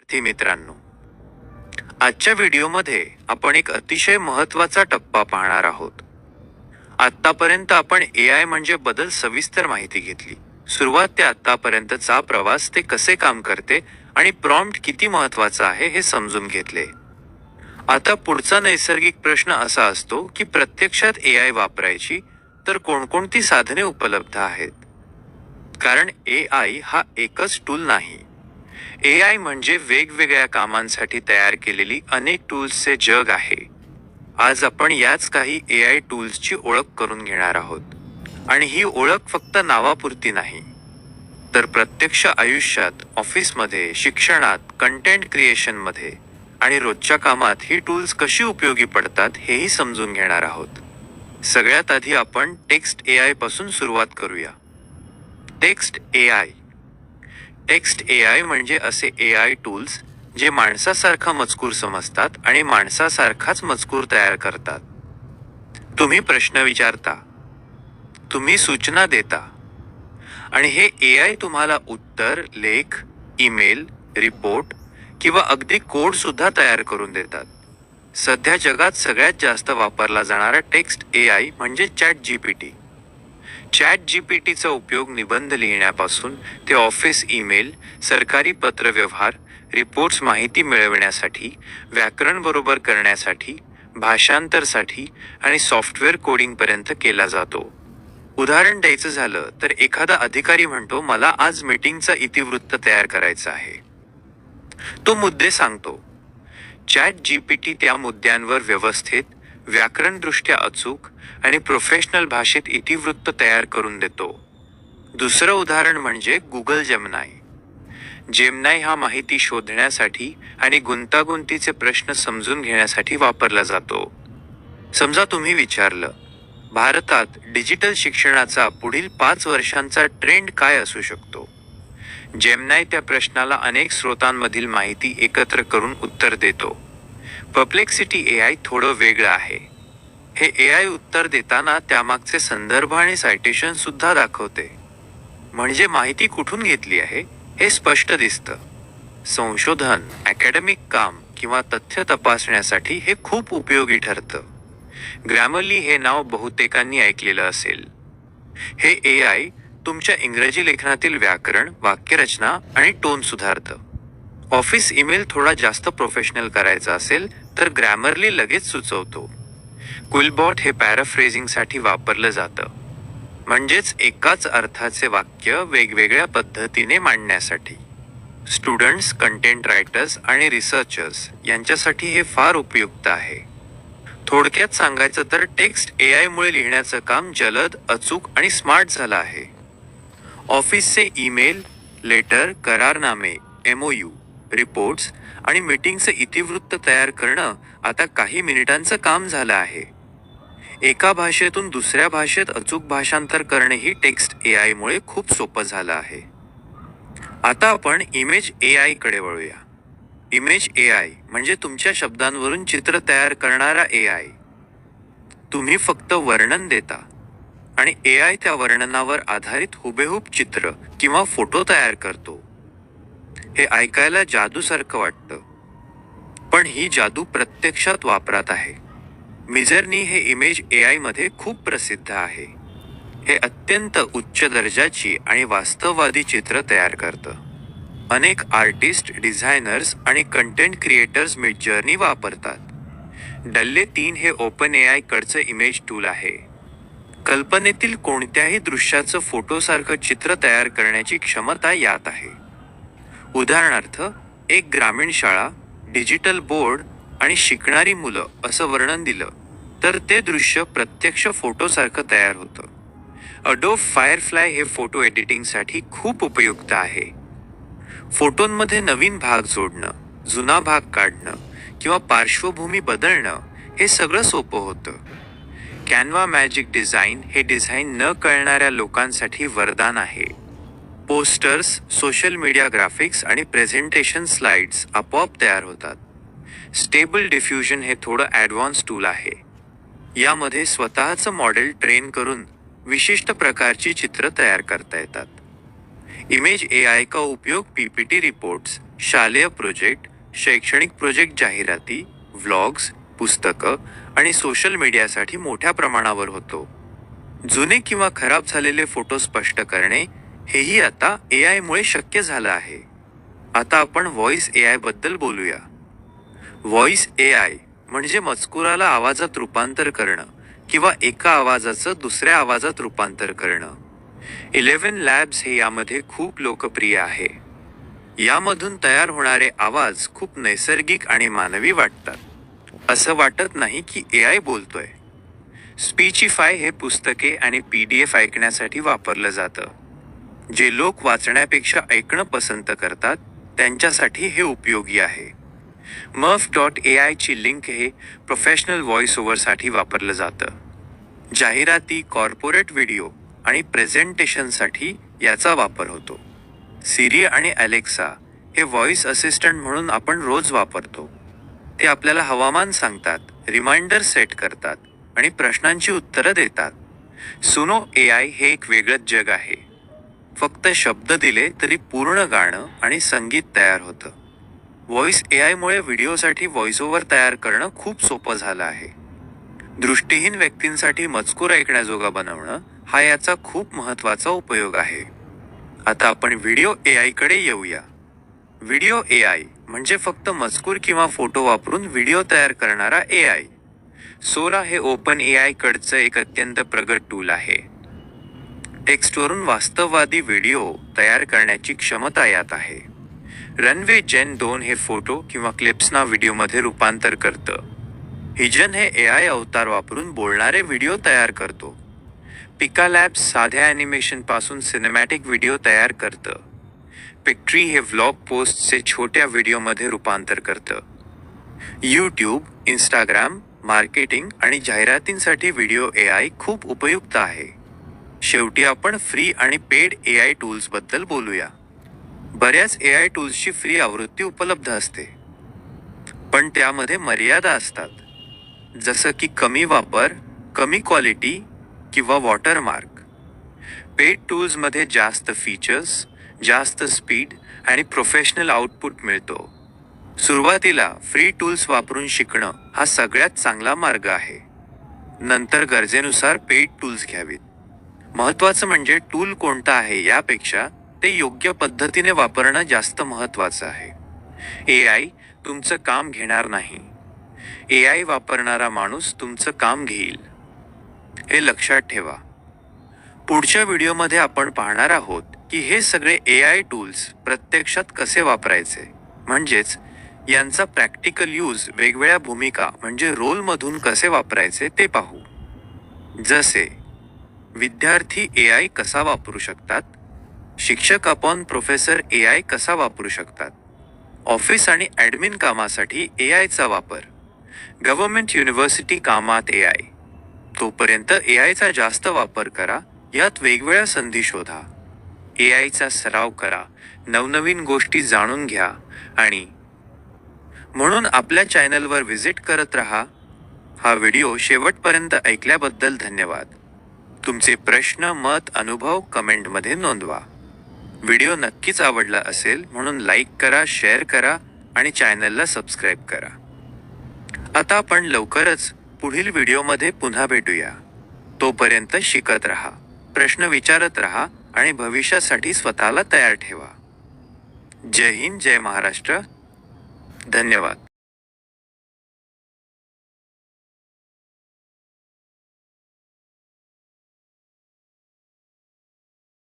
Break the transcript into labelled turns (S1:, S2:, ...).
S1: विद्यार्थी मित्रांनो, आजच्या व्हिडिओमध्ये आपण एक अतिशय महत्त्वाचा टप्पा पाहणार आहोत. आत्तापर्यंत आपण AI म्हणजे बद्दल सविस्तर माहिती घेतली. सुरुवात ते आत्तापर्यंतचा प्रवास, ते कसे काम करते आणि प्रॉम्प्ट किती महत्त्वाचा आहे हे समजून घेतले. आता पुढचा नैसर्गिक प्रश्न असा असतो की प्रत्यक्षात AI वापरायची तर कोणकोणती साधने उपलब्ध आहेत. कारण AI हा एकच टूल नाही. AI म्हणजे वेगवेगळ्या कामांसाठी तयार केलेली अनेक टूल्सचे जग आहे. आज आपण याच काही AI टूल्सची ओळख करून घेणार आहोत. आणि ही ओळख फक्त नावापुरती नाही, तर प्रत्यक्ष आयुष्यात, ऑफिसमध्ये, शिक्षणात, कंटेंट क्रिएशनमध्ये आणि रोजच्या कामात ही टूल्स कशी उपयोगी पडतात हेही समजून घेणार आहोत. सगळ्यात आधी आपण टेक्स्ट AI पासून सुरुवात करूया. Text AI. टेक्स्ट AI म्हणजे असे AI टूल्स जे माणसासारखा मजकूर समजतात आणि माणसासारखाच मजकूर तयार करतात. तुम्ही प्रश्न विचारता, तुम्ही सूचना देता, आणि हे AI तुम्हाला उत्तर, लेख, ईमेल, रिपोर्ट किंवा अगदी कोड सुद्धा तयार करून देतात. सध्या जगात सगळ्यात जास्त वापरला जाणारा टेक्स्ट AI म्हणजे ChatGPT. ChatGPTचा उपयोग निबंध लिहिण्यापासून ते ऑफिस ईमेल, सरकारी पत्रव्यवहार, रिपोर्ट्स, माहिती मिळविण्यासाठी, व्याकरण बरोबर करण्यासाठी, भाषांतरसाठी आणि सॉफ्टवेअर कोडिंगपर्यंत केला जातो. उदाहरण द्यायचं झालं तर एखादा अधिकारी म्हणतो, मला आज मीटिंगचा इतिवृत्त तयार करायचा आहे. तो मुद्दे सांगतो. ChatGPT त्या मुद्द्यांवर व्यवस्थित, व्याकरणदृष्ट्या अचूक आणि प्रोफेशनल भाषेत इतिवृत्त तयार करून देतो. दुसरं उदाहरण म्हणजे गुगल जेमिनाय. जेमिनाय हा माहिती शोधण्यासाठी आणि गुंतागुंतीचे प्रश्न समजून घेण्यासाठी वापरला जातो. समजा तुम्ही विचारलं, भारतात डिजिटल शिक्षणाचा पुढील 5 वर्षांचा ट्रेंड काय असू शकतो? जेमिनाय त्या प्रश्नाला अनेक स्रोतांमधील माहिती एकत्र करून उत्तर देतो. परप्लेक्सिटी AI थोडं वेगळं आहे. हे AI उत्तर देताना त्यामागचे संदर्भ आणि सायटेशन सुद्धा दाखवते. म्हणजे माहिती कुठून घेतली आहे हे स्पष्ट दिसतं. संशोधन, अकॅडमिक काम किंवा तथ्य तपासण्यासाठी हे खूप उपयोगी ठरतं. ग्रॅमरली हे नाव बहुतेकांनी ऐकलेलं असेल. हे AI तुमच्या इंग्रजी लेखनातील व्याकरण, वाक्यरचना आणि टोन सुधारतं. ऑफिस ईमेल थोडा जास्त प्रोफेशनल करायचा असेल तर ग्रॅमरली लगेच सुचवतो. क्विलबॉट हे पॅराफ्रेझिंगसाठी वापरलं जातं, म्हणजेच एकाच अर्थाचे वाक्य वेगवेगळ्या पद्धतीने मांडण्यासाठी. स्टुडंट्स, कंटेंट रायटर्स आणि रिसर्चर्स यांच्यासाठी हे फार उपयुक्त आहे. थोडक्यात सांगायचं तर टेक्स्ट AI मुळे लिहिण्याचं काम जलद, अचूक आणि स्मार्ट झालं आहे. ऑफिसचे ईमेल, लेटर, करारनामे, MOU, रिपोर्ट्स आणि मीटिंगचं इतिवृत्त तयार करणं आता काही मिनिटांचं काम झालं आहे. एका भाषेतून दुसऱ्या भाषेत अचूक भाषांतर करणेही टेक्स्ट AI मुळे खूप सोपं झालं आहे. आता आपण इमेज AI कडे वळूया. इमेज AI म्हणजे तुमच्या शब्दांवरून चित्र तयार करणारा AI. तुम्ही फक्त वर्णन देता आणि AI त्या वर्णनावर आधारित हुबेहूब चित्र किंवा फोटो तयार करतो. हे ऐकायला जादूसारखं वाटतं, पण ही जादू प्रत्यक्षात वापरात आहे. मिजर्नी हे इमेज AI मध्ये खूप प्रसिद्ध आहे. हे अत्यंत उच्च दर्जाची आणि वास्तववादी चित्र तयार करतं. अनेक आर्टिस्ट, डिझायनर्स आणि कंटेंट क्रिएटर्स मिडजर्नी वापरतात. DALL-E 3 हे OpenAI कडचं इमेज टूल आहे. कल्पनेतील कोणत्याही दृश्याचं फोटोसारखं चित्र तयार करण्याची क्षमता यात आहे. उदाहरणार्थ, एक ग्रामीण शाळा, डिजिटल बोर्ड आणि शिकणारी मुलं असं वर्णन दिलं तर ते दृश्य प्रत्यक्ष फोटोसारखं तयार होतं. अडोब फायरफ्लाय हे फोटो एडिटिंगसाठी खूप उपयुक्त आहे. फोटोंमध्ये नवीन भाग जोडणं, जुना भाग काढणं किंवा पार्श्वभूमी बदलणं हे सगळं सोपं होतं. कॅनव्हा मॅजिक डिझाईन हे डिझाईन न कळणाऱ्या लोकांसाठी वरदान आहे. पोस्टर्स, सोशल मीडिया ग्राफिक्स आणि प्रेझेंटेशन स्लाइड्स आपोआप तयार होतात. स्टेबल डिफ्युजन हे थोडं ॲडव्हान्स टूल आहे. यामध्ये स्वतःचं मॉडेल ट्रेन करून विशिष्ट प्रकारची चित्र तयार करता येतात. इमेज एआई का उपयोग पीपीटी रिपोर्ट्स, शालेय प्रोजेक्ट, शैक्षणिक प्रोजेक्ट जाहिराती, व्लॉग्स, पुस्तकं आणि सोशल मीडियासाठी मोठ्या प्रमाणावर होतो. जुने किंवा खराब झालेले फोटो स्पष्ट करणे हेही आता एआय मुळे शक्य झालं आहे. आता आपण व्हॉइस एआय बद्दल बोलूया. व्हॉइस एआय म्हणजे मजकुराला आवाजात रूपांतर करणं किंवा एका आवाजाचं दुसऱ्या आवाजात रूपांतर करणं. 11 लॅब्स हे यामध्ये खूप लोकप्रिय आहे. यामधून तयार होणारे आवाज खूप नैसर्गिक आणि मानवी वाटतात. असं वाटत नाही की एआय बोलतोय. स्पीचिफाय हे पुस्तके आणि PDF ऐकण्यासाठी वापरलं जातं. जे लोक वाचण्यापेक्षा ऐकणं पसंत करतात त्यांच्यासाठी हे उपयोगी आहे. murf.ai ची लिंक हे प्रोफेशनल व्हॉइस ओव्हरसाठी वापरलं जातं. जाहिराती, कॉर्पोरेट व्हिडिओ आणि प्रेझेंटेशनसाठी याचा वापर होतो. सिरी आणि अलेक्सा हे व्हॉइस असिस्टंट म्हणून आपण रोज वापरतो. ते आपल्याला हवामान सांगतात, रिमाइंडर सेट करतात आणि प्रश्नांची उत्तरं देतात. सुनो एआय हे एक वेगळंच जग आहे. फक्त शब्द दिले तरी पूर्ण गाणं आणि संगीत तयार होतं. व्हॉइस एआयमुळे व्हिडिओसाठी व्हॉइस ओव्हर तयार करणं खूप सोपं झालं आहे. दृष्टीहीन व्यक्तींसाठी मजकूर ऐकण्याजोगा बनवणं हा याचा खूप महत्त्वाचा उपयोग आहे. आता आपण व्हिडिओ एआय कडे येऊया. व्हिडिओ एआय म्हणजे फक्त मजकूर किंवा फोटो वापरून व्हिडिओ तयार करणारा एआय. सोरा हे ओपन एआय कडचं एक अत्यंत प्रगत टूल आहे. टेक्स्टवरून वास्तववादी व्हिडिओ तयार करण्याची क्षमता यात आहे. रनवे जेन 2 हे फोटो किंवा क्लिप्सना व्हिडिओमध्ये रूपांतर करतं. हिजन हे एआय अवतार वापरून बोलणारे व्हिडिओ तयार करतो. पिका लॅब्स साध्या ॲनिमेशन पासून सिनेमॅटिक व्हिडिओ तयार करतं. पिक्ट्री हे व्लॉग पोस्टचे छोट्या व्हिडिओमध्ये रूपांतर करतं. यूट्यूब, इंस्टाग्राम, मार्केटिंग आणि जाहिरातींसाठी व्हिडिओ एआय खूप उपयुक्त आहे. शेवटी आपण फ्री आणि पेड एआय टूल्स बद्दल बोलूया. बऱ्याच एआय टूल्सची फ्री आवृत्ती उपलब्ध असते, पण त्यामध्ये मर्यादा असतात. जसं की कमी वापर, कमी क्वालिटी किंवा वॉटरमार्क. पेड टूल्समध्ये जास्त फीचर्स, जास्त स्पीड आणि प्रोफेशनल आउटपुट मिळतो. सुरुवातीला फ्री टूल्स वापरून शिकणं हा सगळ्यात चांगला मार्ग आहे. नंतर गरजेनुसार पेड टूल्स घ्यावीत. महत्त्वाचं म्हणजे टूल कोणता आहे यापेक्षा ते योग्य पद्धतीने वापरणं जास्त महत्त्वाचं आहे. एआय तुमचं काम घेणार नाही. एआय वापरणारा माणूस तुमचं काम घेईल. हे लक्षात ठेवा. पुढच्या व्हिडिओमध्ये आपण पाहणार आहोत की हे सगळे एआय टूल्स प्रत्यक्षात कसे वापरायचे, म्हणजेच यांचा प्रॅक्टिकल यूज वेगवेगळ्या भूमिका म्हणजे रोलमधून कसे वापरायचे ते पाहू. जसे विद्यार्थी एआय कसा वापरू शकतात, शिक्षक अपॉन प्रोफेसर एआय कसा वापरू शकतात, ऑफिस आणि ॲडमिन कामासाठी एआयचा वापर, गव्हर्नमेंट युनिव्हर्सिटी कामात एआय. तोपर्यंत एआयचा जास्त वापर करा, यात वेगवेगळ्या संधी शोधा, एआयचा सराव करा, नवनवीन गोष्टी जाणून घ्या आणि म्हणून आपल्या चॅनलवर व्हिजिट करत राहा. हा व्हिडिओ शेवटपर्यंत ऐकल्याबद्दल धन्यवाद. तुमचे प्रश्न, मत, अनुभव कमेंटमध्ये नोंदवा. व्हिडिओ नक्कीच आवडला असेल म्हणून लाईक करा, शेअर करा आणि चॅनलला सबस्क्राईब करा. आता आपण लवकरच पुढील व्हिडिओमध्ये पुन्हा भेटूया. तोपर्यंत शिकत राहा, प्रश्न विचारत राहा आणि भविष्यासाठी स्वतःला तयार ठेवा. जय हिंद, जय महाराष्ट्र. धन्यवाद.